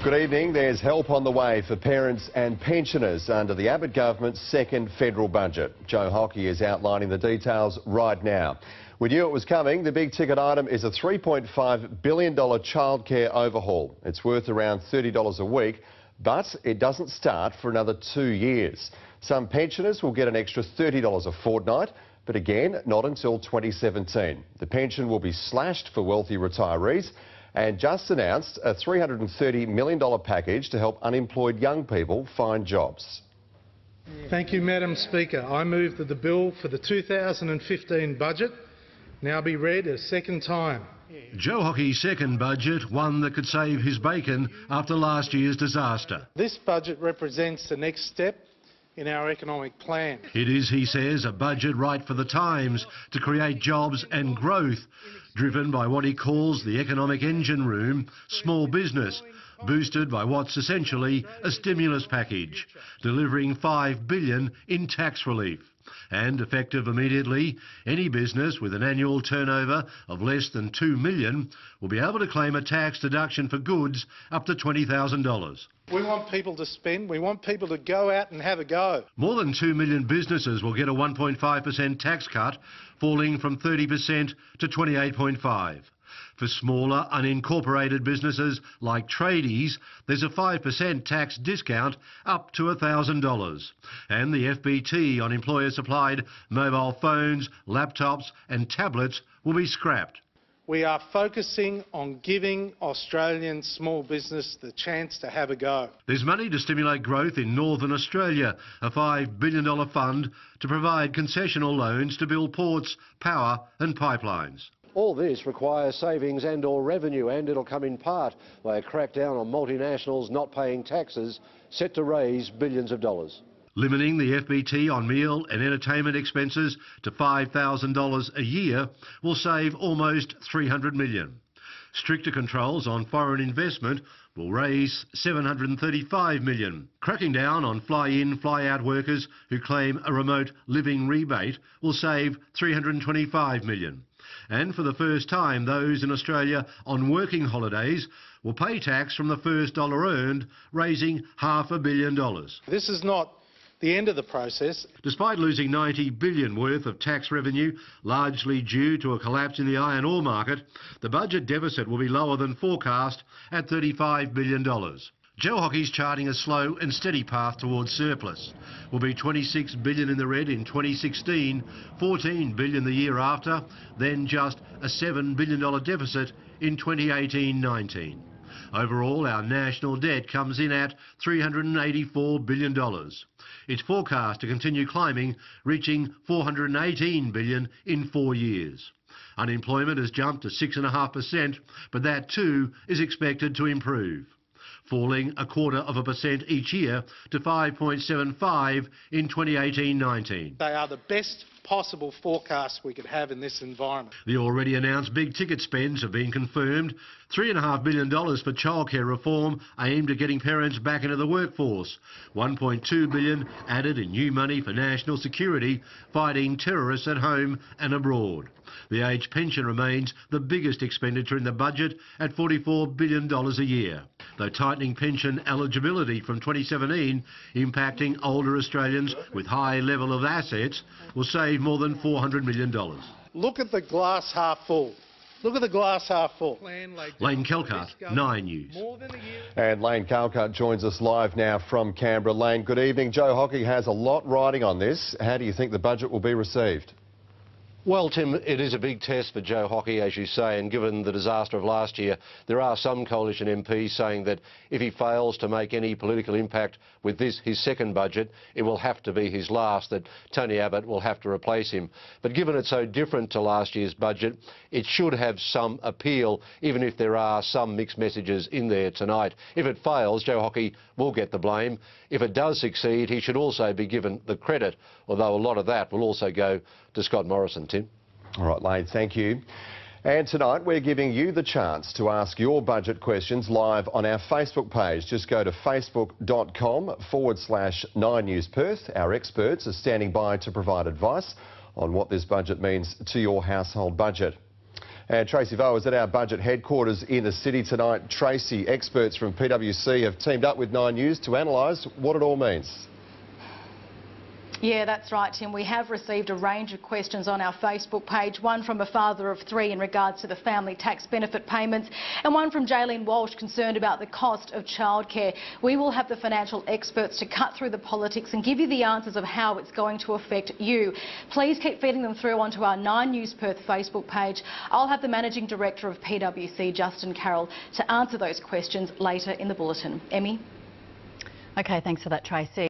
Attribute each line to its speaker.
Speaker 1: Good evening. There's help on the way for parents and pensioners under the Abbott government's second federal budget. Joe Hockey is outlining the details right now. We knew it was coming. The big ticket item is a $3.5 billion childcare overhaul. It's worth around $30 a week, but it doesn't start for another 2 years. Some pensioners will get an extra $30 a fortnight, but again, not until 2017. The pension will be slashed for wealthy retirees, and just announced a $330 million package to help unemployed young people find jobs.
Speaker 2: Thank you, Madam Speaker. I move that the bill for the 2015 budget now be read a second time.
Speaker 3: Joe Hockey's second budget, one that could save his bacon after last year's disaster.
Speaker 2: This budget represents the next step in our economic plan.
Speaker 3: It is, he says, a budget right for the times to create jobs and growth, driven by what he calls the economic engine room, small business, boosted by what's essentially a stimulus package, delivering $5 billion in tax relief. And effective immediately, any business with an annual turnover of less than $2 million will be able to claim a tax deduction for goods up to $20,000.
Speaker 2: We want people to spend, we want people to go out and have a go.
Speaker 3: More than 2 million businesses will get a 1.5% tax cut, falling from 30% to 28.5%. For smaller, unincorporated businesses like tradies, there's a 5% tax discount up to $1,000. And the FBT on employer-supplied mobile phones, laptops and tablets will be scrapped.
Speaker 2: We are focusing on giving Australian small business the chance to have a go.
Speaker 3: There's money to stimulate growth in Northern Australia, a $5 billion fund to provide concessional loans to build ports, power and pipelines.
Speaker 4: All this requires savings and/or revenue, and it'll come in part by a crackdown on multinationals not paying taxes, set to raise billions of dollars.
Speaker 3: Limiting the FBT on meal and entertainment expenses to $5,000 a year will save almost $300 million. Stricter controls on foreign investment will raise $735 million. Cracking down on fly-in, fly-out workers who claim a remote living rebate will save $325 million. And for the first time, those in Australia on working holidays will pay tax from the first dollar earned, raising $500 million.
Speaker 2: This is not the end of the process.
Speaker 3: Despite losing $90 billion worth of tax revenue, largely due to a collapse in the iron ore market, the budget deficit will be lower than forecast at $35 billion. Joe Hockey's charting a slow and steady path towards surplus. Will be $26 billion in the red in 2016, $14 billion the year after, then just a $7 billion deficit in 2018-19. Overall, our national debt comes in at $384 billion. It's forecast to continue climbing, reaching $418 billion in 4 years. Unemployment has jumped to 6.5%, but that too is expected to improve, falling 0.25% each year to 5.75 in 2018-19.
Speaker 2: They are the best possible forecasts we could have in this environment.
Speaker 3: The already announced big ticket spends have been confirmed. $3.5 billion for childcare reform aimed at getting parents back into the workforce. $1.2 billion added in new money for national security, fighting terrorists at home and abroad. The age pension remains the biggest expenditure in the budget at $44 billion a year, though tightening pension eligibility from 2017, impacting older Australians with high level of assets, will save more than $400 million.
Speaker 2: Look at the glass half full. Look at the glass half full.
Speaker 3: Lane Cathcart, 9 News.
Speaker 1: And Lane Cathcart joins us live now from Canberra. Lane, good evening. Joe Hockey has a lot riding on this. How do you think the budget will be received?
Speaker 4: Well, Tim, it is a big test for Joe Hockey, as you say, and given the disaster of last year, there are some coalition MPs saying that if he fails to make any political impact with this, his second budget, it will have to be his last, that Tony Abbott will have to replace him. But given it's so different to last year's budget, it should have some appeal, even if there are some mixed messages in there tonight. If it fails, Joe Hockey will get the blame. If it does succeed, he should also be given the credit, although a lot of that will also go to Scott Morrison, Tim.
Speaker 1: All right, Lane, thank you. And tonight we're giving you the chance to ask your budget questions live on our Facebook page. Just go to facebook.com/9newsperth. Our experts are standing by to provide advice on what this budget means to your household budget. And Tracy Voe is at our budget headquarters in the city tonight. Tracy, experts from PwC have teamed up with 9 News to analyse what it all means.
Speaker 5: Yeah, that's right, Tim. We have received a range of questions on our Facebook page, one from a father of 3 in regards to the family tax benefit payments, and one from Jaylene Walsh concerned about the cost of childcare. We will have the financial experts to cut through the politics and give you the answers of how it's going to affect you. Please keep feeding them through onto our 9 News Perth Facebook page. I'll have the Managing Director of PwC, Justin Carroll, to answer those questions later in the bulletin. Emmy?
Speaker 6: Okay, thanks for that, Tracy.